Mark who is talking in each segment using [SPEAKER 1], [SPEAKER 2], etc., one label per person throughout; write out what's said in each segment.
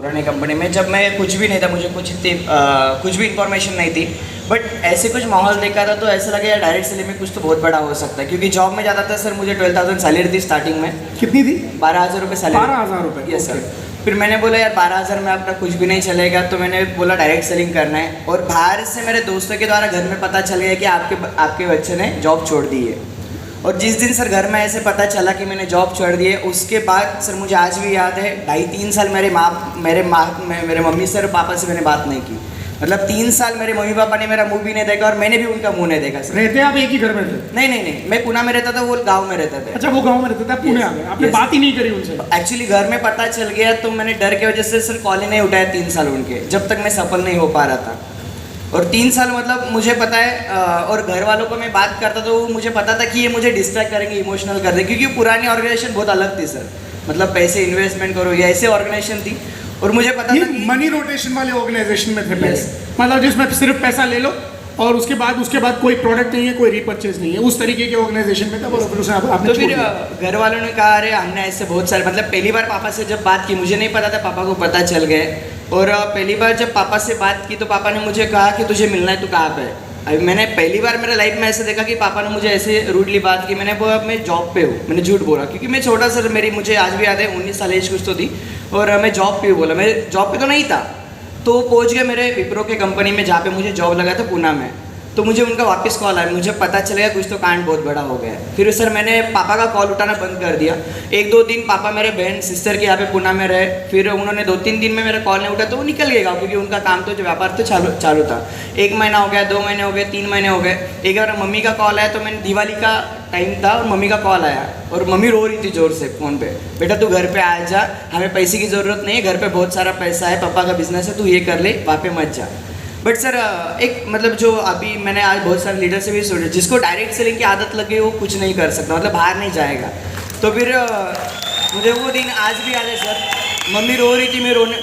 [SPEAKER 1] पुरानी कंपनी में, जब मैं कुछ भी नहीं था, मुझे कुछ भी इन्फॉर्मेशन नहीं थी, बट ऐसे कुछ माहौल देखा था तो ऐसा लगा यार डायरेक्ट सेलिंग में कुछ तो बहुत बड़ा हो सकता है, क्योंकि जॉब में जाता था सर, मुझे 12,000 सैलरी थी स्टार्टिंग में।
[SPEAKER 2] कितनी थी?
[SPEAKER 1] 12,000 रुपये सैलरी।
[SPEAKER 2] 12,000 रुपये?
[SPEAKER 1] Yes sir. फिर मैंने बोला यार 12,000 में अपना कुछ भी नहीं चलेगा, तो मैंने बोला डायरेक्ट सेलिंग करना है। और बाहर से मेरे दोस्तों के द्वारा घर में पता चल गया कि आपके बच्चे ने जॉब छोड़ दी है। और जिस दिन सर घर में ऐसे पता चला कि मैंने जॉब छोड़ दी है, उसके बाद सर मुझे आज भी याद है 2.5-3 साल मेरे मम्मी सर पापा से मैंने बात नहीं की। मतलब 3 साल मेरे मम्मी पापा ने मेरा मुंह भी नहीं देखा और मैंने भी उनका मुंह नहीं देखा सर।
[SPEAKER 2] रहते आप एक ही घर में थे?
[SPEAKER 1] नहीं, मैं पुणे में रहता था, वो गांव में रहता था।
[SPEAKER 2] अच्छा, वो गांव में रहते थे, आप पुणे आ गए, आपने बात ही नहीं करी उनसे?
[SPEAKER 1] एक्चुअली घर में पता चल गया तो मैंने डर की वजह से सर कॉल ही नहीं उठाया 3 साल उनके, जब तक मैं सफल नहीं हो पा रहा था। और 3 साल मतलब मुझे पता है, और घर वालों को मैं बात करता तो मुझे पता था कि ये मुझे डिस्ट्रैक्ट करेंगे, इमोशनल कर देंगे, क्योंकि पुरानी ऑर्गेनाइजेशन बहुत अलग थी सर। मतलब पैसे इन्वेस्टमेंट करो, ये ऐसे ऑर्गेनाइजेशन थी। और मुझे पता था कि
[SPEAKER 2] मनी रोटेशन वाले ऑर्गेनाइजेशन में थे पहले, मतलब जिसमें सिर्फ पैसा ले लो और उसके बाद कोई प्रोडक्ट नहीं है, कोई रिपर्चेज नहीं है, उस तरीके के ऑर्गेनाइजेशन में था। और फिर आपने
[SPEAKER 1] तो फिर घर वालों ने कहा अरे हमने ऐसे बहुत सारे, मतलब पहली बार पापा से जब बात की, मुझे नहीं पता था, पापा को पता चल गए। और पहली बार जब पापा से बात की तो पापा ने मुझे कहा कि तुझे मिलना है, तू कहाँ पे है? अभी मैंने पहली बार मेरे लाइफ में ऐसे देखा कि पापा ने मुझे ऐसे रूडली बात की। मैंने बोला मैं जॉब पे हूँ, मैंने झूठ बोला, क्योंकि मैं छोटा सर, मुझे आज भी याद है 19 साल एज कुछ तो थी, और मैं जॉब पे बोला, मैं जॉब पे तो नहीं था। तो पहुँच गया मेरे विप्रो के कंपनी में जहाँ पे मुझे जॉब लगा था पुणे में। तो मुझे उनका वापस कॉल आया, मुझे पता चलेगा कुछ तो कांड बहुत बड़ा हो गया है। फिर सर मैंने पापा का कॉल उठाना बंद कर दिया। 1-2 दिन पापा मेरे बहन सिस्टर के यहाँ पे पुणे में रहे, फिर उन्होंने 2-3 दिन में मेरा कॉल नहीं उठा तो वो निकल गए, क्योंकि उनका काम तो जो व्यापार तो चालू था। 1 महीना हो गया, 2 महीने हो गए, 3 महीने हो गए। एक बार मम्मी का कॉल आया, तो मैंने दिवाली का टाइम था और मम्मी का कॉल आया और मम्मी रो रही थी जोर से फ़ोन पे, बेटा तू घर पे आ जा, हमें पैसे की ज़रूरत नहीं है, घर पे बहुत सारा पैसा है, पापा का बिजनेस है, तू ये कर ले, वहाँ पे मत जा। बट सर एक मतलब जो अभी मैंने आज बहुत सारे लीडर से भी सुना, जिसको डायरेक्ट सेलिंग की आदत लगी वो कुछ नहीं कर सकता, मतलब बाहर नहीं जाएगा। तो फिर मुझे वो दिन आज भी याद है सर। मम्मी रो रही थी,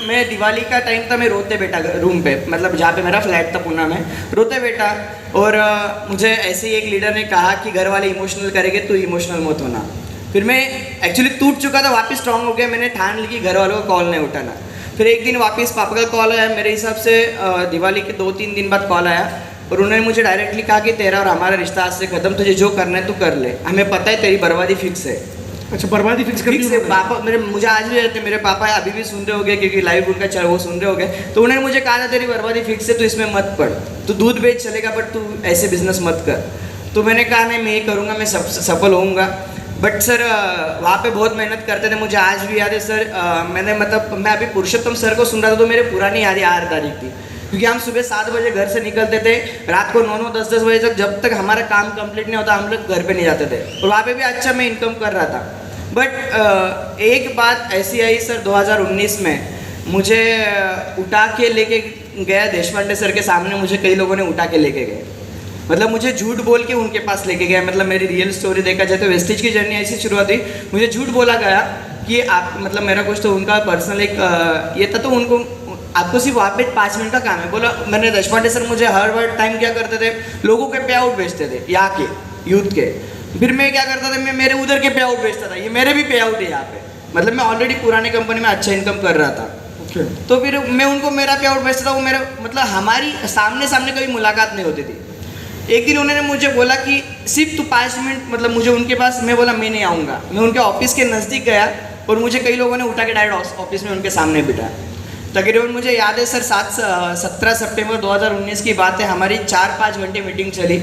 [SPEAKER 1] मैं दिवाली का टाइम था, मैं रोते बैठा रूम पे, मतलब जहाँ पे मेरा फ्लैट था पुणे में, रोते बैठा। और मुझे ऐसे ही एक लीडर ने कहा कि घर वाले इमोशनल करेंगे, तू इमोशनल मत होना। फिर मैं एक्चुअली टूट चुका था, वापस स्ट्रांग हो गया, मैंने ठान ली कि घर वालों को कॉल नहीं उठाना। फिर एक दिन वापस पापा का कॉल आया, मेरे हिसाब से दिवाली के 2-3 दिन बाद कॉल आया, और उन्होंने मुझे डायरेक्टली कहा कि तेरा और हमारा रिश्ता आज से खत्म, तुझे जो करना है तू कर ले, हमें पता है तेरी बर्बादी फिक्स है।
[SPEAKER 2] अच्छा, बर्बादी फिक्स कर दी
[SPEAKER 1] पापा मुझे आज भी रहते, मेरे पापा अभी भी सुन रहे होंगे, क्योंकि लाइव उनका चल वो सुन रहे होंगे। तो उन्होंने मुझे कहा था तेरी बर्बादी फिक्स है, तू इसमें मत पड़, तू दूध बेच चलेगा बट तू ऐसे बिजनेस मत कर। तो मैंने कहा नहीं, मैं ये करूँगा, मैं सफल होऊंगा। बट सर वहाँ पे बहुत मेहनत करते थे, मुझे आज भी याद है सर। मैं अभी पुरुषोत्तम सर को सुन रहा था तो मेरे पुरानी यादें आ रही थी, क्योंकि हम सुबह 7 बजे घर से निकलते थे, रात को 9-9, 10-10 बजे तक, जब तक हमारा काम कंप्लीट नहीं होता हम लोग घर पे नहीं जाते थे, और वहाँ पे भी अच्छा मैं इनकम कर रहा था। बट एक बात ऐसी आई सर 2019 में, मुझे उठा के लेके गया देशपांडे सर के सामने, मुझे कई लोगों ने उठा के लेके गए, मतलब मुझे झूठ बोल के उनके पास लेके गया। मतलब मेरी रियल स्टोरी देखा जाए तो वेस्टेज की जर्नी ऐसी शुरुआत हुई, मुझे झूठ बोला गया कि आप मतलब मेरा कुछ तो उनका पर्सनल एक ये था, तो उनको आपको सिर्फ वहाँ पे 5 मिनट का काम है। बोला मैंने देशपांडे सर मुझे हर टाइम क्या करते थे, लोगों के पे आउट बेचते थे यहाँ के यूथ के। फिर मैं क्या करता था, मैं मेरे उधर के पे आउट बेचता था, ये मेरे भी पे आउट है यहाँ पे, मतलब मैं ऑलरेडी पुराने कंपनी में अच्छा इनकम कर रहा था। तो फिर मैं उनको मेरा पे आउट बेचता था, वो मेरा मतलब हमारी सामने कभी मुलाकात नहीं होती थी। एक दिन उन्होंने मुझे बोला कि सिर्फ तू 5 मिनट, मतलब मुझे उनके पास, मैं बोला मैं नहीं आऊँगा। मैं उनके ऑफिस के नज़दीक गया और मुझे कई लोगों ने उठा के डायरेक्ट ऑफिस में उनके सामने बिठाया। तकरीबन मुझे याद है सर 17 सितंबर 2019 की बात है, हमारी 4-5 घंटे मीटिंग चली।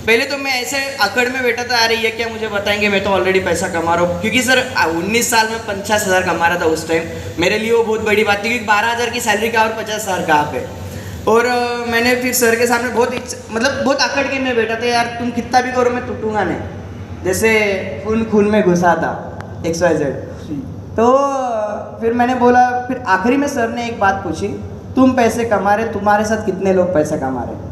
[SPEAKER 1] पहले तो मैं ऐसे अकड़ में बैठा था, अरे ये क्या मुझे बताएंगे, मैं तो ऑलरेडी पैसा कमा रहा हूँ, क्योंकि सर 19 साल में 50,000 कमा रहा था उस टाइम। मेरे लिए वो बहुत बड़ी बात थी, क्योंकि 12,000 की सैलरी का और 50,000 कहाँ पे। और मैंने फिर सर के सामने बहुत अकड़ के मैं बैठा था, यार तुम कितना भी करो मैं टूटूंगा नहीं, जैसे खून में घुसा था XYZ। तो फिर मैंने बोला, फिर आखिरी में सर ने एक बात पूछी, तुम पैसे कमा रहे, तुम्हारे साथ कितने लोग पैसा कमा रहे?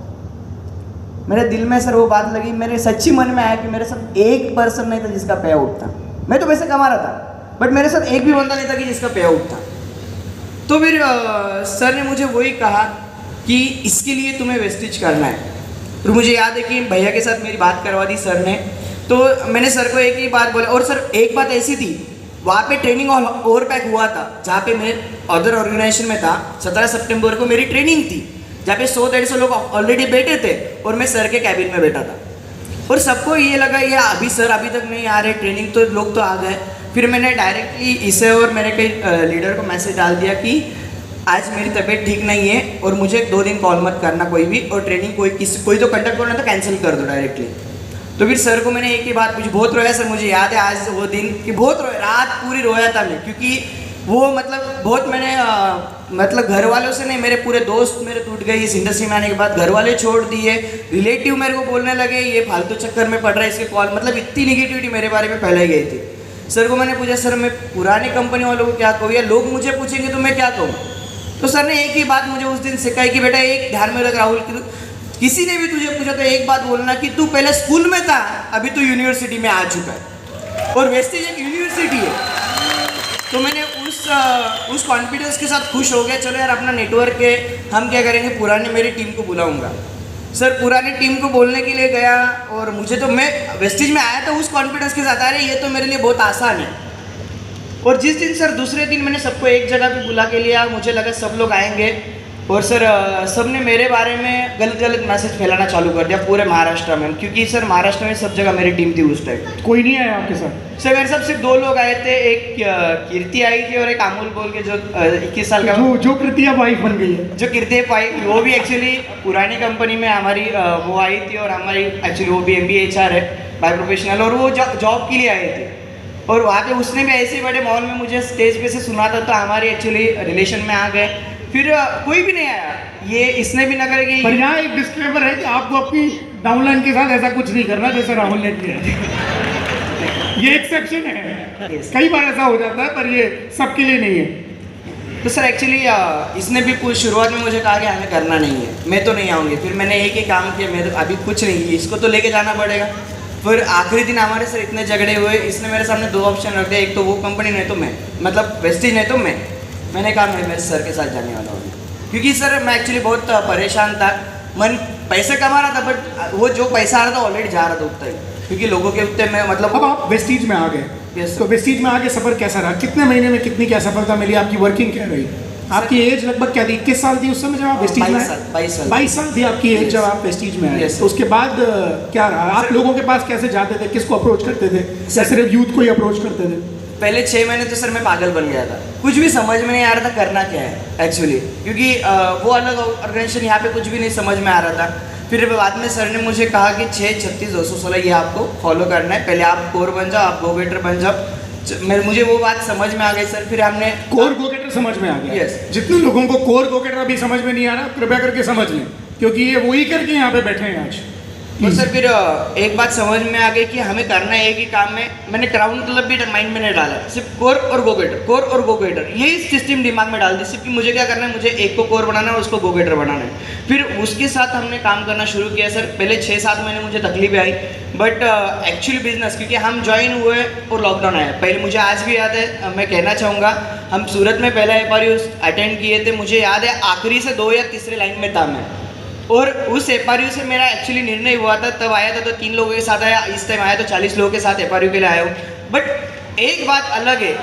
[SPEAKER 1] मेरे दिल में सर वो बात लगी, मेरे सच्ची मन में आया कि मेरे साथ एक पर्सन नहीं था जिसका पे आउट था। मैं तो पैसे कमा रहा था, बट मेरे साथ एक भी बंदा नहीं था कि जिसका पे आउट था। तो फिर सर ने मुझे वही कहा कि इसके लिए तुम्हें वेस्टेज करना है। तो मुझे याद है कि भैया के साथ मेरी बात करवा दी सर ने। तो मैंने सर को एक ही बात बोला, और सर एक बात ऐसी थी, वहाँ पे ट्रेनिंग ओवरपैक हुआ था, जहाँ पे मैं अदर ऑर्गेनाइजेशन में था। 17 सितंबर को मेरी ट्रेनिंग थी, जहाँ पे 100-150 लोग ऑलरेडी बैठे थे और मैं सर के कैबिन में बैठा था। और सबको ये लगा ये अभी सर अभी तक नहीं आ रहे ट्रेनिंग, तो लोग तो आ गए। फिर मैंने डायरेक्टली इसे और मेरे कई लीडर को मैसेज डाल दिया कि आज मेरी तबीयत ठीक नहीं है और मुझे 2 दिन कॉल मत करना कोई भी, और ट्रेनिंग कोई तो कंडक्ट करना तो कैंसिल कर दो डायरेक्टली। तो फिर सर को मैंने एक ही बात पूछी, बहुत रोया सर, मुझे याद है आज वो दिन कि बहुत रोया, रात पूरी रोया था मैं, क्योंकि वो मतलब बहुत मैंने मतलब घर वालों से नहीं, मेरे पूरे दोस्त मेरे टूट गए इस इंडस्ट्री में आने के बाद। घर वाले छोड़ दिए, रिलेटिव मेरे को बोलने लगे ये फालतू चक्कर में पड़ रहा है इसके कॉल, मतलब इतनी निगेटिविटी मेरे बारे में फैलाई गई थी। सर को मैंने पूछा सर मैं पुरानी कंपनी वालों को क्या कहूँ, या लोग मुझे पूछेंगे तो मैं क्या कहूँ। तो सर ने एक ही बात मुझे उस दिन सिखाई कि बेटा एक ध्यान में रख राहुल, कि किसी ने भी तुझे पूछा तो एक बात बोलना कि तू पहले स्कूल में था, अभी तू यूनिवर्सिटी में आ चुका है, और वेस्टेज एक यूनिवर्सिटी है। तो मैंने उस कॉन्फिडेंस के साथ खुश हो गया, चलो यार अपना नेटवर्क है, हम क्या करेंगे, पुराने मेरी टीम को बुलाऊंगा। सर पुरानी टीम को बोलने के लिए गया, और मुझे तो मैं वेस्टेज में आया था उस कॉन्फिडेंस के साथ, अरे ये तो मेरे लिए बहुत आसान है। और जिस दिन सर दूसरे दिन मैंने सबको एक जगह पे बुला के लिया, मुझे लगा सब लोग आएंगे, और सर सब ने मेरे बारे में गलत गलत मैसेज फैलाना चालू कर दिया पूरे महाराष्ट्र में, क्योंकि सर महाराष्ट्र में सब जगह मेरी टीम थी उस टाइम।
[SPEAKER 2] कोई नहीं आया आपके साथ?
[SPEAKER 1] सर मेरे साथ सिर्फ 2 लोग आए थे, एक कीर्ति आई थी और एक अमूल बोल के जो 21 साल का,
[SPEAKER 2] जो कृतिया वाइफ बन गई है,
[SPEAKER 1] जो कीर्ति पाई, वो भी एक्चुअली पुरानी कंपनी में हमारी वो आई थी, और हमारी एक्चुअली वो भी MBA HR है बाय प्रोफेशनल, और वो जॉब के लिए आई थी। और वहाँ पे उसने भी ऐसे बड़े मॉल में मुझे स्टेज पे से सुना था, तो हमारी एक्चुअली रिलेशन में आ गए। फिर कोई भी नहीं आया, ये इसने भी ना करेगी।
[SPEAKER 2] पर यहाँ एक डिस्क्लेमर है कि आपको अपनी डाउनलाइन के साथ ऐसा कुछ नहीं करना जैसे राहुल ने किया। ये एक्सेप्शन है, कई बार ऐसा हो जाता है, पर ये सबके लिए नहीं है।
[SPEAKER 1] तो सर एक्चुअली इसने भी कुछ शुरुआत में मुझे कहा कि हमें करना नहीं है, मैं तो नहीं आऊँगी। फिर मैंने एक ही काम किया, मैं तो अभी कुछ नहीं, इसको तो लेके जाना पड़ेगा। फिर आखिरी दिन हमारे सर इतने झगड़े हुए, इसने मेरे सामने 2 ऑप्शन रख दिया, एक तो वो कंपनी नहीं तो मैं, मतलब वेस्टेज नहीं तो मैंने कहा मैं मेरे सर के साथ जाने वाला हूँ, क्योंकि सर मैं एक्चुअली बहुत परेशान था। मन पैसे कमा रहा था, बट वो जो पैसा आ रहा था ऑलरेडी जा रहा था उतना ही, क्योंकि लोगों के उत्ते में मतलब।
[SPEAKER 2] अब आप वेस्टीज में आ गए, तो वेस्टीज में आगे सफर कैसा रहा? कितने महीने में कितनी क्या सफलता मिली? आपकी वर्किंग क्या रही? आपकी एज लगभग क्या थी? 21 साल थी उस समय जब आप वेस्टीज में आए? 22 साल थी आपकी एज जब आप वेस्टीज में आए। तो उसके बाद क्या रहा? आप लोगों के पास कैसे जाते थे, किसको अप्रोच करते थे? सिर्फ यूथ को ही अप्रोच करते थे?
[SPEAKER 1] पहले 6 महीने तो सर मैं पागल बन गया था, कुछ भी समझ में नहीं आ रहा था करना क्या है एक्चुअली, क्योंकि वो अलग ऑर्गेनाइजेशन, यहाँ पे कुछ भी नहीं समझ में आ रहा था। फिर बाद में सर ने मुझे कहा कि 6-36-216 ये आपको फॉलो करना है, पहले आप कोर बन जाओ, आप गो गेटर बन जाओ। मुझे वो बात समझ में आ गई सर। फिर हमने
[SPEAKER 2] कोर गो गेटर समझ में आ गया।
[SPEAKER 1] यस।
[SPEAKER 2] जितने लोगों को कोर गो गेटर अभी समझ में नहीं आ रहा, कृपया करके समझ लें, क्योंकि ये वही करके यहाँ पे बैठे हैं आज।
[SPEAKER 1] तो सर फिर एक बात समझ में आ गई कि हमें करना है एक ही काम में। मैंने क्राउन क्लब भी माइंड में नहीं डाला, सिर्फ कोर और गो गेटर, कोर और गो गेटर, यही सिस्टम दिमाग में डाल दी सिर्फ कि मुझे क्या करना है, मुझे एक को कोर बनाना है, उसको गो गेटर बनाना है। फिर उसके साथ हमने काम करना शुरू किया सर। पहले 6-7 महीने मुझे तकलीफें आई, बट एक्चुअली बिजनेस, क्योंकि हम ज्वाइन हुए और लॉकडाउन आया। पहले मुझे आज भी याद है, मैं कहना चाहूँगा, हम सूरत में पहला FRU अटेंड किए थे, मुझे याद है आखिरी से 2 या तीसरे लाइन में था मैं, और उस FRU से मेरा एक्चुअली निर्णय हुआ था, तब आया था तो 3 लोगों के साथ आया, इस टाइम आया तो 40 लोगों के साथ FRU के लिए आया हूँ। बट एक बात अलग है,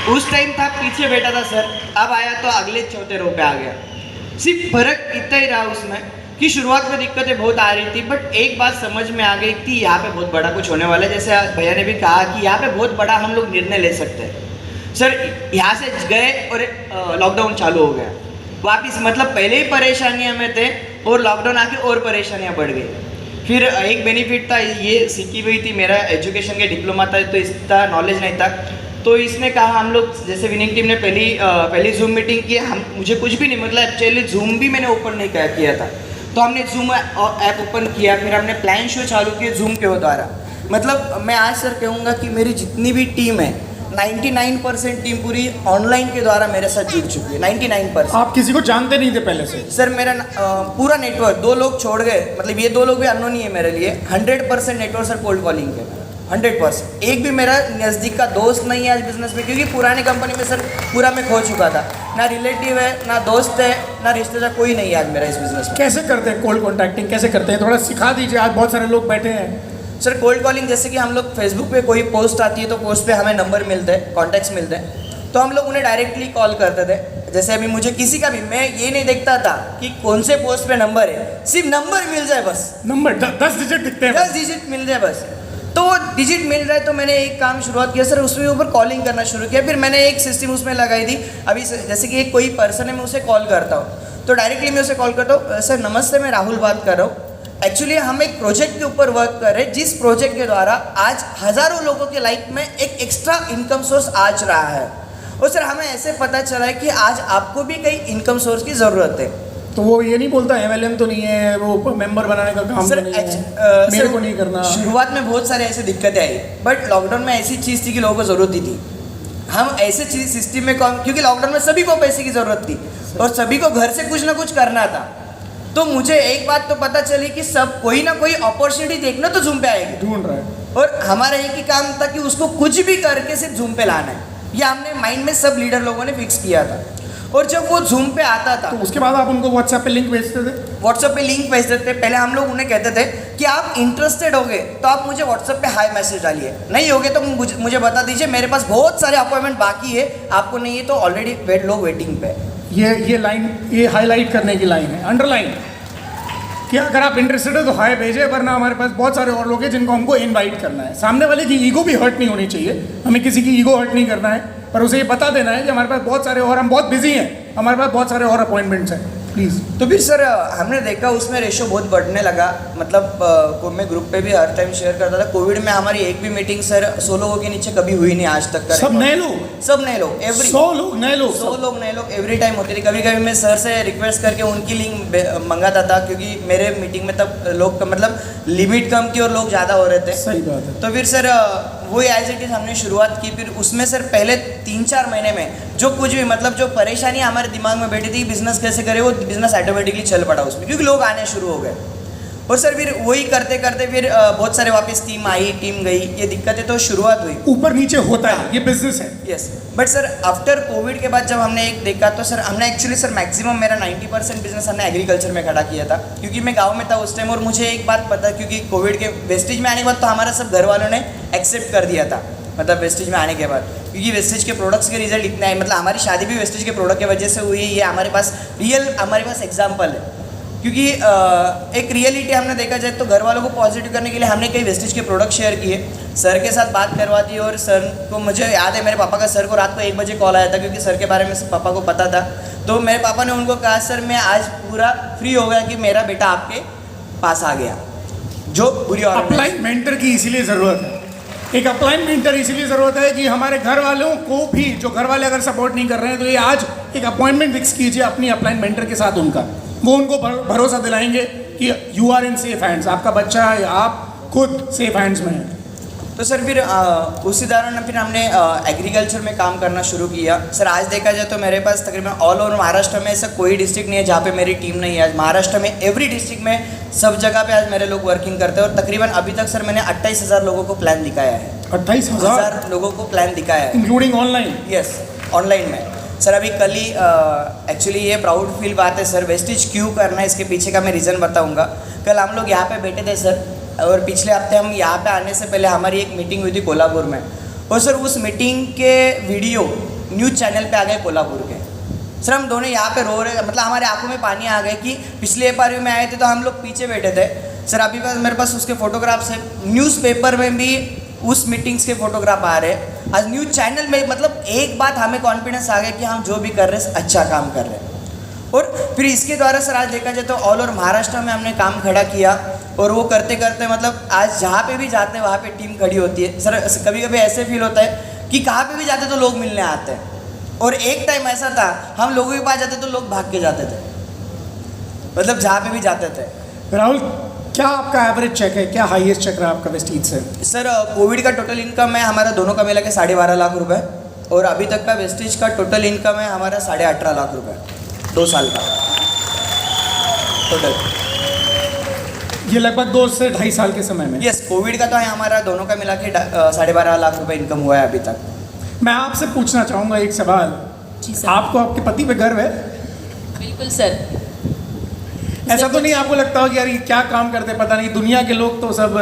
[SPEAKER 1] उस टाइम था पीछे बैठा था सर, अब आया तो अगले 4थे रो पे आ गया। सिर्फ फर्क इतना ही रहा उसमें कि शुरुआत में दिक्कतें बहुत आ रही थी, बट एक बात समझ में आ गई कि यहाँ पे बहुत बड़ा कुछ होने वाला है। जैसे भैया ने भी कहा कि यहाँ पे बहुत बड़ा हम लोग निर्णय ले सकते हैं। सर यहाँ से गए और लॉकडाउन चालू हो गया वापिस, मतलब पहले ही परेशानियाँ में थे और लॉकडाउन आके और परेशानियाँ बढ़ गई। फिर एक बेनिफिट था, ये सीखी हुई थी, मेरा एजुकेशन के डिप्लोमा था तो इसका नॉलेज नहीं था। तो इसने कहा हम लोग, जैसे विनिंग टीम ने पहली जूम मीटिंग की, हम मुझे कुछ भी नहीं, मतलब एक्चुअली जूम भी मैंने ओपन नहीं किया था, तो हमने जूम ऐप ओपन किया, फिर हमने प्लान शो चालू किए जूम के द्वारा। मतलब मैं आज सर कहूँगा कि मेरी जितनी भी टीम है 99% टीम पूरी ऑनलाइन के द्वारा मेरे साथ जुड़ चुकी है, 99%।
[SPEAKER 2] आप किसी को जानते नहीं थे पहले से?
[SPEAKER 1] सर मेरा पूरा नेटवर्क, 2 लोग छोड़ गए, मतलब ये 2 लोग भी अननोन ही है मेरे लिए। 100% नेटवर्क सर कोल्ड कॉलिंग के, 100%। एक भी मेरा नज़दीक का दोस्त नहीं है आज बिजनेस में, क्योंकि पुरानी कंपनी में सर पूरा मैं खो चुका था। ना रिलेटिव है, ना दोस्त है, ना रिश्तेदार, कोई नहीं है आज मेरा इस बिजनेस में।
[SPEAKER 2] कैसे करते हैं कोल्ड कॉन्टैक्टिंग, कैसे करते हैं? थोड़ा सिखा दीजिए, आज बहुत सारे लोग बैठे हैं,
[SPEAKER 1] सर कोल्ड कॉलिंग जैसे कि हम लोग फेसबुक पे कोई पोस्ट आती है तो पोस्ट पे हमें नंबर मिलते हैं, कॉन्टैक्ट्स मिलते हैं, तो हम लोग उन्हें डायरेक्टली कॉल करते थे। जैसे अभी मुझे किसी का भी, मैं ये नहीं देखता था कि कौन से पोस्ट पे नंबर है, सिर्फ नंबर मिल जाए बस,
[SPEAKER 2] नंबर 10 डिजिट दिखते हैं,
[SPEAKER 1] 10 डिजिट मिल जाए बस। तो वो डिजिट मिल रहा है तो मैंने एक काम शुरुआत किया सर, उसमें ऊपर कॉलिंग करना शुरू किया। फिर मैंने एक सिस्टम उसमें लगाई थी। अभी जैसे कि एक कोई पर्सन है, मैं उसे कॉल करता हूँ तो डायरेक्टली मैं उसे कॉल करता हूँ, सर नमस्ते, मैं राहुल बात कर रहा हूँ। एक्चुअली हम एक प्रोजेक्ट के ऊपर वर्क कर रहे हैं, जिस प्रोजेक्ट के द्वारा आज हज़ारों लोगों के लाइफ में एक एक्स्ट्रा इनकम सोर्स आज रहा है। और सर हमें ऐसे पता चला है कि आज आपको भी कई इनकम सोर्स की ज़रूरत है।
[SPEAKER 2] तो वो ये नहीं बोलता MLM तो नहीं है, वो मेंबर बनाने का काम
[SPEAKER 1] सर
[SPEAKER 2] तो नहीं है, मेरे को नहीं करना।
[SPEAKER 1] शुरुआत में बहुत सारे ऐसे दिक्कतें आई, बट लॉकडाउन में ऐसी चीज़ थी कि लोगों को ज़रूरत ही थी। हम ऐसे चीज़ सिस्टम में काम, क्योंकि लॉकडाउन में सभी को पैसे की ज़रूरत थी और सभी को घर से कुछ ना कुछ करना था। तो मुझे एक बात तो पता चली कि सब कोई ना कोई अपॉर्चुनिटी देखना तो Zoom पे आएगी,
[SPEAKER 2] ढूंढ रहा है,
[SPEAKER 1] और हमारा एक ही काम था कि उसको कुछ भी करके सिर्फ Zoom पे लाना है। ये हमने माइंड में सब लीडर लोगों ने फिक्स किया था। और जब वो Zoom पे आता था
[SPEAKER 2] तो उसके बाद आप उनको WhatsApp पे लिंक भेजते थे?
[SPEAKER 1] व्हाट्सएप पे लिंक भेज देते। पहले हम लोग उन्हें कहते थे कि आप इंटरेस्टेड होगे तो आप मुझे व्हाट्सएप पे हाई मैसेज डालिए, नहीं होगे तो मुझे बता दीजिए, मेरे पास बहुत सारे अपॉइंटमेंट बाकी है, आपको नहीं है तो ऑलरेडी लोग वेटिंग पे।
[SPEAKER 2] ये लाइन, ये हाईलाइट करने की लाइन है, अंडरलाइन, कि अगर आप इंटरेस्टेड हो तो हाई भेजे, वरना हमारे पास बहुत सारे और लोग हैं जिनको हमको इनवाइट करना है। सामने वाले की ईगो भी हर्ट नहीं होनी चाहिए, हमें किसी की ईगो हर्ट नहीं करना है, पर उसे ये बता देना है कि हमारे पास बहुत सारे और, हम बहुत बिजी हैं, हमारे पास बहुत सारे और अपॉइंटमेंट्स हैं, प्लीज़।
[SPEAKER 1] तो फिर सर हमने देखा उसमें रेशो बहुत बढ़ने लगा। मतलब मैं ग्रुप पे भी हर टाइम शेयर करता था, कोविड में हमारी एक भी मीटिंग सर 100 लोगों के नीचे कभी हुई नहीं आज तक।
[SPEAKER 2] सब नए लोग,
[SPEAKER 1] सब नए लोग,
[SPEAKER 2] 100 लोग नए लोग,
[SPEAKER 1] 100 लोग नए लोग एवरी टाइम होती थी। कभी कभी मैं सर से रिक्वेस्ट करके उनकी लिंक मंगाता था, क्योंकि मेरे मीटिंग में तब लोग मतलब लिमिट कम की और लोग ज़्यादा हो रहे थे।
[SPEAKER 2] सही बात है।
[SPEAKER 1] तो फिर सर वही एज इट इज़ हमने शुरुआत की। फिर उसमें सर पहले 3-4 महीने में जो कुछ भी मतलब जो परेशानी हमारे दिमाग में बैठी थी बिजनेस कैसे करे, वो बिजनेस ऑटोमेटिकली चल पड़ा उसमें, क्योंकि लोग आने शुरू हो गए। और सर फिर वही करते करते फिर बहुत सारे वापस टीम आई, टीम गई, ये दिक्कतें तो शुरुआत हुई,
[SPEAKER 2] ऊपर नीचे होता है, ये बिजनेस है।
[SPEAKER 1] Yes, but sir after Covid के बाद जब हमने एक देखा तो सर हमने एक्चुअली सर मैक्सिमम मेरा 90% बिजनेस हमने एग्रीकल्चर में खड़ा किया था, क्योंकि मैं गाँव में था उस टाइम। और मुझे एक बात पता, क्योंकि कोविड के वेस्टेज में आने के बाद तो हमारा सब घर वालों ने एक्सेप्ट कर दिया था, मतलब वेस्टेज में आने के बाद, क्योंकि वेस्टेज के प्रोडक्ट्स के रिजल्ट इतने आए, मतलब हमारी शादी भी वेस्टेज के प्रोडक्ट की वजह से हुई है। ये हमारे पास हमारे पास एग्जाम्पल है, क्योंकि एक रियलिटी हमने देखा जाए तो घर वालों को पॉजिटिव करने के लिए हमने कई वेस्टेज के प्रोडक्ट शेयर किए, सर के साथ बात करवा दी। और सर को मुझे याद है, मेरे पापा का सर को रात को 1 बजे कॉल आया था, क्योंकि सर के बारे में पापा को पता था। तो मेरे पापा ने उनको कहा, सर मैं आज पूरा फ्री हो गया कि मेरा बेटा आपके पास आ गया। जो बुरी
[SPEAKER 2] अपलाइन मेंटर की इसीलिए ज़रूरत है, एक अपलाइन मेंटर इसीलिए ज़रूरत है कि हमारे घर वालों को भी, जो घर वाले अगर सपोर्ट नहीं कर रहे हैं, तो ये आज एक अपॉइंटमेंट फिक्स कीजिए अपनी अपलाइन मेंटर के साथ उनका, वो उनको भरोसा दिलाएंगे कि you are in safe hands, आपका बच्चा या आप खुद सेफ हैंड्स में हैं।
[SPEAKER 1] तो सर फिर उसी दौरान फिर हमने एग्रीकल्चर में काम करना शुरू किया। सर आज देखा जाए तो मेरे पास तकरीबन ऑल ओवर महाराष्ट्र में ऐसा कोई डिस्ट्रिक्ट नहीं है जहाँ पे मेरी टीम नहीं है। आज महाराष्ट्र में एवरी डिस्ट्रिक्ट में सब जगह पे आज मेरे लोग वर्किंग करते हैं। और तकरीबन अभी तक सर मैंने 28,000 लोगों को प्लान दिखाया है।
[SPEAKER 2] 28,000
[SPEAKER 1] लोगों को प्लान दिखाया है,
[SPEAKER 2] इंक्लूडिंग ऑनलाइन?
[SPEAKER 1] यस, ऑनलाइन में। सर अभी कल ही एक्चुअली ये प्राउड फील बात है सर, वेस्टेज क्यों करना है इसके पीछे का मैं रीज़न बताऊंगा। कल हम लोग यहाँ पे बैठे थे सर, और पिछले हफ्ते हम यहाँ पे आने से पहले हमारी एक मीटिंग हुई थी कोल्हापुर में। और सर उस मीटिंग के वीडियो न्यूज़ चैनल पे आ गए कोल्हापुर के। सर हम दोनों यहाँ पे रो रहे, मतलब हमारे आंखों में पानी आ गए कि पिछले बार में आए थे तो हम लोग पीछे बैठे थे। सर अभी मेरे पास उसके फोटोग्राफ्स हैं, न्यूज़पेपर में भी उस मीटिंग्स के फोटोग्राफ आ रहे हैं, आज न्यूज़ चैनल में। मतलब एक बात हमें कॉन्फिडेंस आ गया कि हम जो भी कर रहे हैं अच्छा काम कर रहे हैं। और फिर इसके द्वारा सर आज देखा जाए तो ऑल ओवर महाराष्ट्र में हमने काम खड़ा किया। और वो करते करते मतलब आज जहाँ पे भी जाते हैं वहाँ पे टीम खड़ी होती है। सर कभी कभी ऐसे फील होता है कि कहाँ पे भी जाते तो लोग मिलने आते हैं। और एक टाइम ऐसा था हम लोगों के पास जाते तो लोग भाग के जाते थे, मतलब जहाँ पे भी जाते थे।
[SPEAKER 2] राहुल, क्या आपका एवरेज चेक है, क्या हाईएस्ट चेक रहा आपका वेस्टीज से?
[SPEAKER 1] सर कोविड का टोटल इनकम है हमारा दोनों का मिला के 12.5 लाख रुपए, और अभी तक का वेस्टेज का टोटल इनकम है हमारा 18.5 लाख रुपए, 2 साल का टोटल।
[SPEAKER 2] ये लगभग 2 से 2.5 साल के समय में?
[SPEAKER 1] यस, कोविड का तो है हमारा दोनों का मिला के 12.5 लाख रुपए इनकम हुआ है अभी तक।
[SPEAKER 2] मैं आपसे पूछना चाहूँगा एक सवाल।
[SPEAKER 3] जी सर।
[SPEAKER 2] आपको आपके पति पे गर्व है?
[SPEAKER 3] बिल्कुल सर।
[SPEAKER 2] ऐसा तो नहीं आपको लगता हो कि यार ये क्या काम करते हैं पता नहीं, दुनिया के लोग तो सब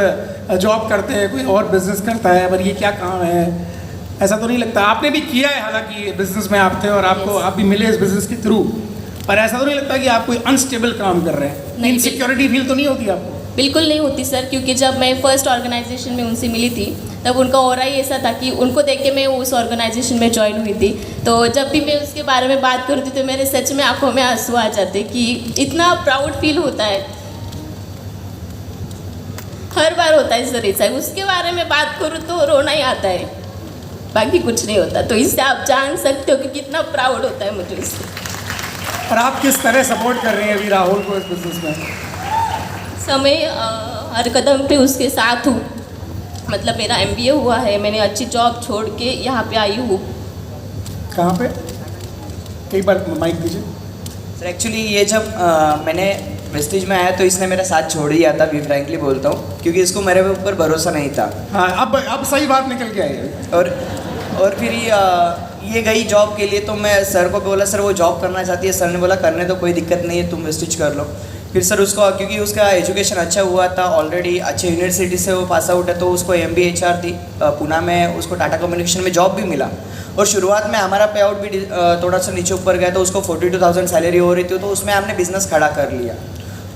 [SPEAKER 2] जॉब करते हैं, कोई और बिजनेस करता है, पर ये क्या काम है, ऐसा तो नहीं लगता? आपने भी किया है, हालांकि बिजनेस में आप थे और आपको आप भी मिले इस बिजनेस के थ्रू, पर ऐसा तो नहीं लगता कि आप कोई अनस्टेबल काम कर रहे हैं? इनसिक्योरिटी फील तो नहीं होती आपको?
[SPEAKER 3] बिल्कुल नहीं होती सर, क्योंकि जब मैं फर्स्ट ऑर्गेनाइजेशन में उनसे मिली थी तब उनका ऑरा ही ऐसा था कि उनको देख के मैं उस ऑर्गेनाइजेशन में ज्वाइन हुई थी। तो जब भी मैं उसके बारे में बात करती तो मेरे सच में आंखों में आंसू आ जाते कि इतना प्राउड फील होता है, हर बार होता है सर ऐसा। उसके बारे में बात करूँ तो रोना ही आता है, बाकी कुछ नहीं होता। तो इससे आप जान सकते हो कि कितना प्राउड होता है मुझे इससे।
[SPEAKER 2] और आप किस तरह सपोर्ट कर रही हैं अभी राहुल को इस बिजनेस में?
[SPEAKER 3] समय हर कदम पे उसके साथ हूँ। मतलब मेरा MBA हुआ है, मैंने अच्छी जॉब छोड़ के यहाँ पे आई हूँ।
[SPEAKER 2] कहाँ पे? कई बार माइक दीजिए
[SPEAKER 1] सर। एक्चुअली ये जब मैंने वेस्टेज में आया तो इसने मेरा साथ छोड़ दिया था, भी फ्रैंकली बोलता हूँ, क्योंकि इसको मेरे ऊपर भरोसा नहीं था।
[SPEAKER 2] हाँ, अब सही बात निकल के आई है।
[SPEAKER 1] और फिर ये गई जॉब के लिए, तो मैं सर को बोला सर वो जॉब करना चाहती है। सर ने बोला करने तो कोई दिक्कत नहीं है, तुम वेस्टेज कर लो। फिर सर उसको, क्योंकि उसका एजुकेशन अच्छा हुआ था ऑलरेडी, अच्छे यूनिवर्सिटी से वो पास आउट है, तो उसको MBA HR थी पुणे में, उसको टाटा कम्युनिकेशन में जॉब भी मिला। और शुरुआत में हमारा पे आउट भी थोड़ा सा नीचे ऊपर गया, तो उसको 42,000 सैलरी हो रही थी, तो उसमें हमने बिजनेस खड़ा कर लिया।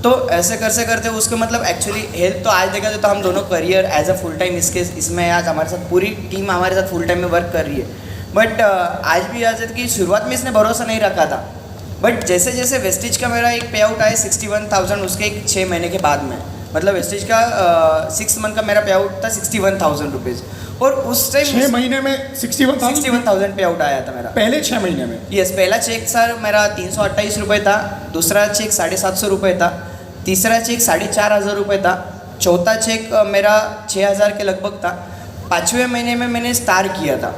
[SPEAKER 1] तो ऐसे करते करते उसको मतलब एक्चुअली हेल्थ तो आज देखा जाए तो हम दोनों career as a full time इसमें आज हमारे साथ पूरी टीम हमारे साथ फुल टाइम में वर्क कर रही है। बट आज भी याद है कि शुरुआत में इसने भरोसा नहीं रखा था, बट जैसे जैसे वेस्टेज का मेरा एक पे आउट आया 61,000 उसके एक 6 महीने के बाद में, मतलब वेस्टेज का 6 मंथ का मेरा पे आउट था 61,000 रुपीज़। और उस टाइम
[SPEAKER 2] 6 महीने में
[SPEAKER 1] 61,000 पे आउट आया था मेरा
[SPEAKER 2] पहले 6 महीने में।
[SPEAKER 1] यस, पहला चेक सर मेरा 328 रुपये था, दूसरा चेक 750 रुपये था, तीसरा चेक 4,500 रुपये था, चौथा चेक मेरा 6,000 के लगभग था। 5वें महीने में मैंने स्टार किया था,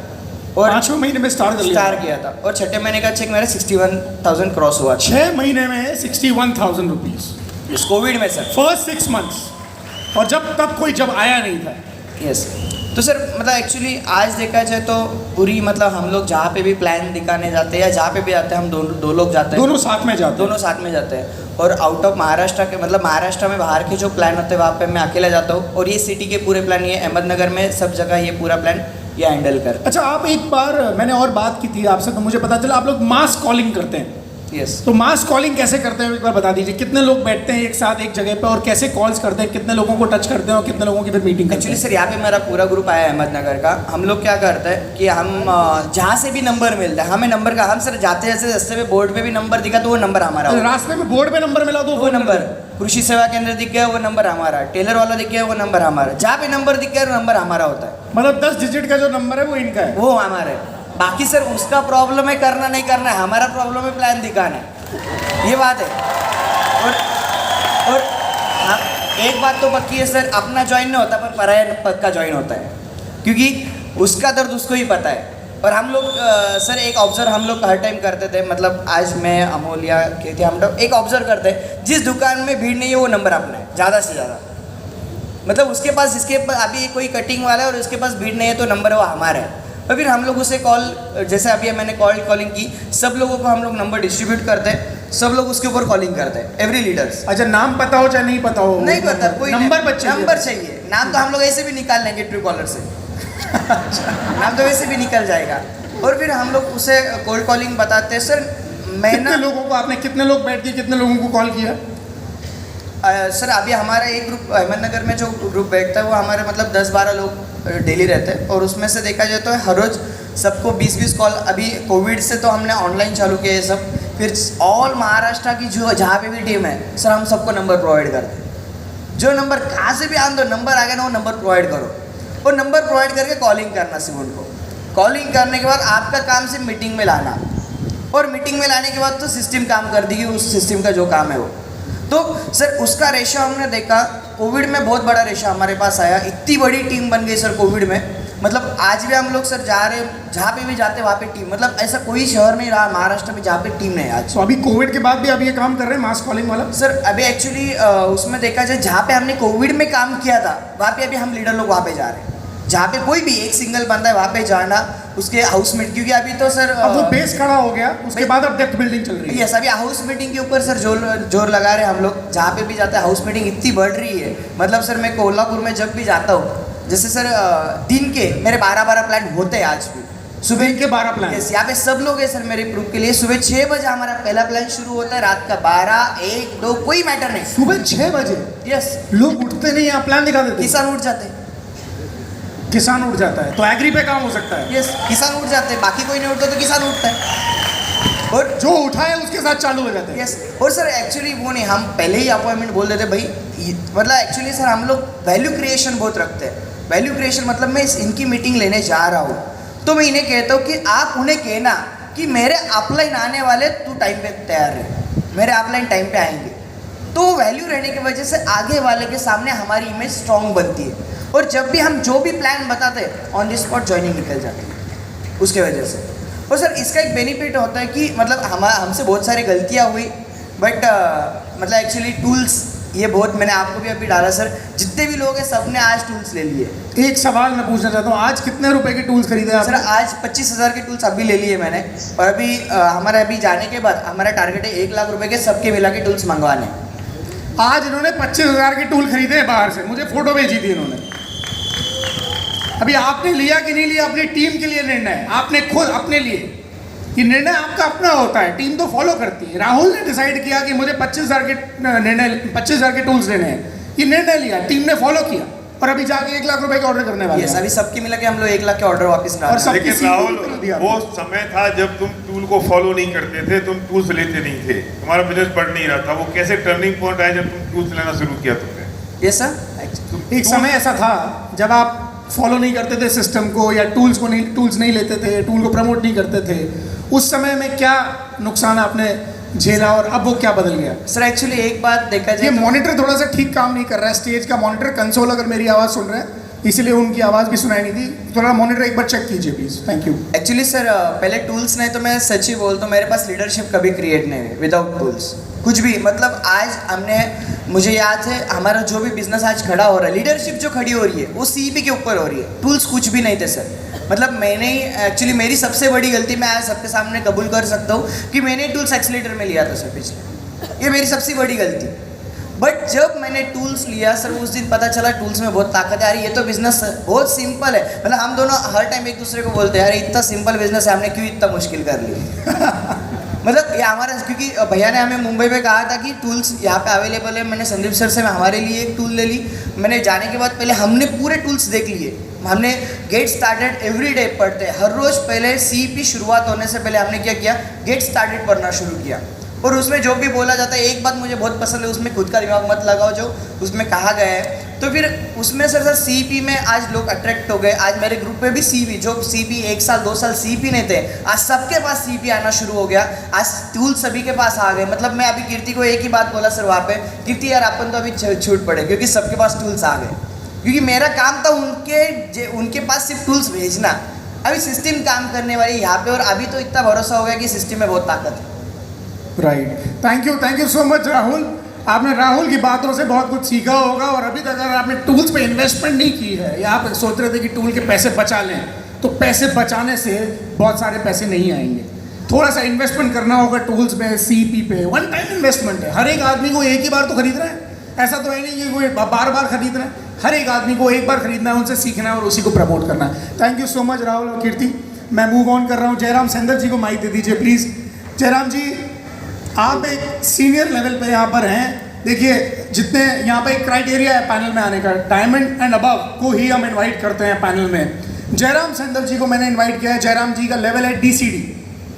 [SPEAKER 1] और
[SPEAKER 2] 5वें महीने में स्टार
[SPEAKER 1] किया था, और 6ठे महीने का चेक मेरा 61,000 क्रॉस हुआ।
[SPEAKER 2] 6 महीने में 61,000 रुपीज़
[SPEAKER 1] इस कोविड में सर,
[SPEAKER 2] फर्स्ट 6 मंथ्स, और जब कोई आया नहीं था।
[SPEAKER 1] यस। तो सर मतलब एक्चुअली आज देखा जाए तो पूरी मतलब हम लोग जहाँ पे भी प्लान दिखाने जाते हैं या जहाँ पे भी आते हैं, हम दो लोग जाते हैं,
[SPEAKER 2] दोनों साथ में जाते हैं। और आउट ऑफ महाराष्ट्र के, मतलब महाराष्ट्र में बाहर के जो प्लान होते हैं वहाँ पे मैं अकेला जाता हूँ, और ये सिटी के पूरे प्लान, ये अहमदनगर में सब जगह ये पूरा प्लान ये हैंडल कर। अच्छा, आप एक बार मैंने और बात की थी आपसे, तो मुझे पता चला आप लोग मास कॉलिंग करते हैं।
[SPEAKER 1] यस।
[SPEAKER 2] तो मास कॉलिंग कैसे करते हैं एक बार बता दीजिए। कितने लोग बैठते हैं एक साथ एक जगह पे, और कैसे कॉल्स करते हैं, कितने लोगों को टच करते हैं, और कितने लोगों की फिर मीटिंग करते हैं?
[SPEAKER 1] एक्चुअली सर यहाँ पे मेरा पूरा ग्रुप आया है अहमदनगर का। हम लोग क्या करते हैं कि हम जहाँ से भी नंबर मिलता है, हमें नंबर का, हम सर जाते जैसे रास्ते में बोर्ड पे भी नंबर दिखा तो वो नंबर हमारा,
[SPEAKER 2] रास्ते में बोर्ड पे नंबर मिला तो
[SPEAKER 1] वो नंबर, कृषि सेवा केंद्र दिख गया वो नंबर हमारा, टेलर वाला दिख गया वो नंबर हमारा, जहाँ पे नंबर दिख गया वो नंबर हमारा होता है।
[SPEAKER 2] मतलब 10 डिजिट का जो नंबर है वो इनका है, वो
[SPEAKER 1] हमारा है। बाकी सर उसका प्रॉब्लम है करना नहीं करना है, हमारा प्रॉब्लम है प्लान दिखाना है, ये बात है। और हाँ, एक बात तो पक्की है सर, अपना ज्वाइन नहीं होता पर पराया पक्का ज्वाइन होता है, क्योंकि उसका दर्द उसको ही पता है। और हम लोग सर एक ऑब्जर्व हम लोग हर टाइम करते थे, मतलब आज मैं अमोलिया के थे, हम लोग एक ऑब्जर्व करते हैं, जिस दुकान में भीड़ नहीं है वो नंबर अपना है ज़्यादा से ज़्यादा, मतलब उसके पास, जिसके पास अभी कोई कटिंग वाला है और उसके पास भीड़ नहीं है तो नंबर वो हमारा है। और फिर हम लोग उसे कॉल, जैसे अभी मैंने कॉलिंग की, सब लोगों को हम लोग नंबर डिस्ट्रीब्यूट करते हैं, सब लोग उसके ऊपर कॉलिंग करते हैं, एवरी लीडर्स।
[SPEAKER 2] अच्छा, नाम पता हो चाहे नहीं पता हो,
[SPEAKER 1] नहीं पता, कोई
[SPEAKER 2] नंबर
[SPEAKER 1] चाहिए। नाम तो हम लोग ऐसे भी निकाल लेंगे ट्रू कॉलर से नाम तो वैसे भी निकल जाएगा। और फिर हम लोग उसे कोल्ड कॉलिंग बताते हैं। सर मैं
[SPEAKER 2] कितने लोगों को आपने, कितने लोग बैठ के कितने लोगों को कॉल किया?
[SPEAKER 1] सर अभी हमारा एक ग्रुप अहमदनगर में जो ग्रुप बैठता है वो हमारे मतलब 10-12 लोग डेली रहते हैं, और उसमें से देखा जाए तो हर रोज़ सबको 20-20 कॉल, अभी कोविड से तो हमने ऑनलाइन चालू किया ये सब। फिर ऑल महाराष्ट्र की जो जहाँ पे भी टीम है सर, हम सबको नंबर प्रोवाइड करते हैं। जो नंबर कहाँ से भी आन दो, नंबर आ गया ना वो नंबर प्रोवाइड करो, और नंबर प्रोवाइड करके कॉलिंग करना सिर्फ उनको। कॉलिंग करने के बाद आपका काम सिर्फ मीटिंग में लाना, और मीटिंग में लाने के बाद तो सिस्टम काम कर देगी, उस सिस्टम का जो काम है वो। तो सर उसका रेशो हमने देखा, कोविड में बहुत बड़ा रेशो हमारे पास आया, इतनी बड़ी टीम बन गई सर कोविड में। मतलब आज भी हम लोग सर जा रहे हैं, जहाँ पे भी जाते वहाँ पे टीम, मतलब ऐसा कोई शहर नहीं रहा महाराष्ट्र में जहाँ पे टीम नहीं है आज।
[SPEAKER 2] तो अभी कोविड के बाद भी अब ये काम कर रहे हैं मास कॉलिंग वाला?
[SPEAKER 1] सर अभी एक्चुअली उसमें देखा जाए जहाँ पे हमने कोविड में काम किया था वहाँ पे अभी हम लीडर लोग वहाँ पे जा रहे हैं, जहाँ पे कोई भी एक सिंगल बंदा है वहाँ पे जाना, उसके हाउस मीटिंग, क्योंकि अभी तो सर
[SPEAKER 2] अब वो बेस खड़ा हो गया, उसके बाद अब डेप्थ बिल्डिंग चल रही है।
[SPEAKER 1] यस, अभी हाउस मीटिंग के ऊपर सर जोर लगा रहे हैं हम लोग। जहाँ पे भी जाते हैं हाउस मीटिंग इतनी बढ़ रही है, मतलब सर मैं कोल्हापुर में जब भी जाता हूँ, जैसे सर दिन के मेरे 12 प्लान होते हैं आज भी।
[SPEAKER 2] सुबह के 12 प्लान?
[SPEAKER 1] यस, यहाँ पे सब लोग हैं सर मेरे प्रूफ के लिए। सुबह 6 बजे हमारा पहला प्लान शुरू होता है, रात का 12, 1, 2 कोई मैटर नहीं।
[SPEAKER 2] सुबह 6 बजे?
[SPEAKER 1] यस।
[SPEAKER 2] लोग उठते नहीं, आप प्लान दिखा देते?
[SPEAKER 1] किसान उठ जाते हैं।
[SPEAKER 2] किसान उठ जाता है तो एग्री पे काम हो सकता है?
[SPEAKER 1] यस, किसान उठ जाते हैं, बाकी कोई नहीं उठता तो किसान उठता है, और
[SPEAKER 2] जो उठा है उसके साथ चालू हो जाते हैं।
[SPEAKER 1] यस। और सर एक्चुअली वो नहीं, हम पहले ही अपॉइंटमेंट बोल देते भाई, मतलब एक्चुअली सर हम लोग वैल्यू क्रिएशन बहुत रखते हैं। वैल्यू क्रिएशन मतलब मैं इनकी मीटिंग लेने जा रहा हूँ, तो मैं इन्हें कहता हूँ कि आप उन्हें कहना कि मेरे अपलाइन आने वाले, तू टाइम पे तैयार रहे, मेरे अपलाइन टाइम पे आएंगे। तो वैल्यू रहने की वजह से आगे वाले के सामने हमारी इमेज स्ट्रॉन्ग बनती है, और जब भी हम जो भी प्लान बताते हैं ऑन द स्पॉट ज्वाइनिंग निकल जाती है उसके वजह से। और सर इसका एक बेनिफिट होता है कि मतलब हमसे बहुत सारी गलतियाँ हुई, बट मतलब एक्चुअली टूल्स ये बहुत, मैंने आपको भी अभी डाला सर, जितने भी लोग हैं सब ने आज टूल्स ले लिए।
[SPEAKER 2] एक सवाल मैं पूछना चाहता हूँ, आज कितने रुपए के टूल्स खरीदे आपने?
[SPEAKER 1] सर आज 25,000 के टूल्स अभी ले लिए मैंने, और अभी हमारे अभी जाने के बाद हमारा टारगेट है 1 लाख रुपए के सबके मिला के टूल्स मंगवाने।
[SPEAKER 2] आज इन्होंने 25,000 के टूल खरीदे हैं बाहर से, मुझे फोटो भेजी थी इन्होंने। अभी आपने लिया कि नहीं लिया, अपनी टीम के लिए निर्णय, आपने खुद अपने लिए, ये निर्णय आपका अपना होता है, टीम तो फॉलो करती है। राहुल ने डिसाइड किया कि मुझे 25,000 के टूल्स लेने हैं, ये निर्णय लिया, टीम ने फॉलो किया, और अभी जाके 1 लाख रुपए के ऑर्डर करने वाले हैं।
[SPEAKER 1] अभी सबके मिला के हम लोग 1 लाख के ऑर्डर वापस ला रहे हैं।
[SPEAKER 4] लेकिन राहुल, वो समय था जब तुम टूल को फॉलो नहीं करते थे, तुम टूल्स लेते नहीं थे, तुम्हारा बिजनेस बढ़ नहीं रहा था। वो कैसे टर्निंग पॉइंट आया जब तुम टूल्स लेना शुरू किया तुमने?
[SPEAKER 1] Yes sir.
[SPEAKER 2] एक समय ऐसा था जब आप फॉलो नहीं करते थे सिस्टम को, या टूल्स नहीं लेते थे, टूल को प्रमोट नहीं करते थे। उस समय में क्या नुकसान आपने झेला और अब वो क्या बदल गया?
[SPEAKER 1] सर एक्चुअली एक बात देखा जाए,
[SPEAKER 2] ये मॉनिटर थोड़ा सा ठीक काम नहीं कर रहा है, स्टेज का मॉनिटर कंसोल, अगर मेरी आवाज़ सुन रहे हैं, इसीलिए उनकी आवाज़ भी सुनाई नहीं थी। थोड़ा मॉनिटर एक बार चेक कीजिए please, thank you.
[SPEAKER 1] Actually sir पहले टूल्स नहीं, तो मैं सच ही बोलता हूँ, मेरे पास लीडरशिप कभी क्रिएट नहीं हुई विदाउट टूल्स, कुछ भी। मतलब आज हमने, मुझे याद है हमारा जो भी बिजनेस आज खड़ा हो रहा है, लीडरशिप जो खड़ी हो रही है वो सीईपी के ऊपर हो रही है, टूल्स कुछ भी नहीं थे सर। मतलब मैंने ही एक्चुअली, मेरी सबसे बड़ी गलती मैं आज सबके सामने कबूल कर सकता हूँ कि मैंने टूल्स एक्सीलेटर में लिया था सर पिछले, ये मेरी सबसे बड़ी गलती। बट जब मैंने टूल्स लिया सर, उस दिन पता चला टूल्स में बहुत ताकत है। यार ये तो बिजनेस बहुत सिंपल है, मतलब हम दोनों हर टाइम एक दूसरे को बोलते हैं यार इतना सिंपल बिजनेस है, हमने क्यों इतना मुश्किल कर लिया। मतलब ये हमारा, क्योंकि भैया ने हमें मुंबई में कहा था कि टूल्स यहाँ पे अवेलेबल है। मैंने संदीप सर से हमारे लिए एक टूल ले ली। मैंने जाने के बाद पहले हमने पूरे टूल्स देख लिए, हमने गेट स्टार्टेड एवरी डे पढ़ते, हर रोज़ पहले सीईपी शुरुआत होने से पहले हमने क्या किया, गेट स्टार्टेड पढ़ना शुरू किया। और उसमें जो भी बोला जाता है, एक बात मुझे बहुत पसंद है, उसमें खुद का दिमाग मत लगाओ, जो उसमें कहा गया है। तो फिर उसमें सर सीईपी में आज लोग अट्रैक्ट हो गए। आज मेरे ग्रुप में भी सीईपी, जो सीईपी 1 साल 2 साल सीईपी नहीं थे, आज सबके पास सीईपी आना शुरू हो गया। आज टूल सभी के पास आ गए। मतलब मैं अभी कीर्ति को एक ही बात बोला सर वहाँ पे, कीर्ति यार अपन तो अभी छूट पड़े, क्योंकि सबके पास टूल्स आ गए। क्योंकि मेरा काम था उनके पास सिर्फ टूल्स भेजना, अभी सिस्टम काम करने वाली यहाँ पे। और अभी तो इतना भरोसा हो गया कि सिस्टम में बहुत ताकत है।
[SPEAKER 2] Right, thank you so much Rahul. आपने राहुल की बातों से बहुत कुछ सीखा होगा, और अभी तक अगर आपने टूल्स पे इन्वेस्टमेंट नहीं की है, या आप सोच रहे थे कि टूल के पैसे बचा लें, तो पैसे बचाने से बहुत सारे पैसे नहीं आएंगे। थोड़ा सा इन्वेस्टमेंट करना होगा टूल्स पे, सीईपी पे। वन टाइम इन्वेस्टमेंट है, हर एक आदमी को एक ही बार तो खरीदना है, ऐसा तो है नहीं कि कोई बार बार खरीदना है। हर एक आदमी को एक बार खरीदना है, उनसे सीखना है और उसी को प्रमोट करना है। Thank you so much Rahul और कीर्ति। मैं मूव ऑन कर रहा हूँ। जयराम सेंदर जी को माइक दे दीजिए प्लीज़। जयराम जी, आप एक सीनियर लेवल पे यहाँ पर हैं। देखिए, जितने यहाँ पे एक क्राइटेरिया है पैनल में आने का, डायमंड एंड अबव को ही हम इनवाइट करते हैं पैनल में। जयराम सेंदर जी को मैंने इनवाइट किया है। जयराम जी का लेवल है DCD,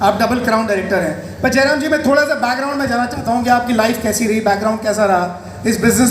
[SPEAKER 2] आप डबल क्राउन डायरेक्टर हैं। पर जयराम जी, मैं थोड़ा सा बैकग्राउंड में जाना चाहता हूँ कि आपकी लाइफ कैसी रही, बैकग्राउंड कैसा रहा इस बिजनेस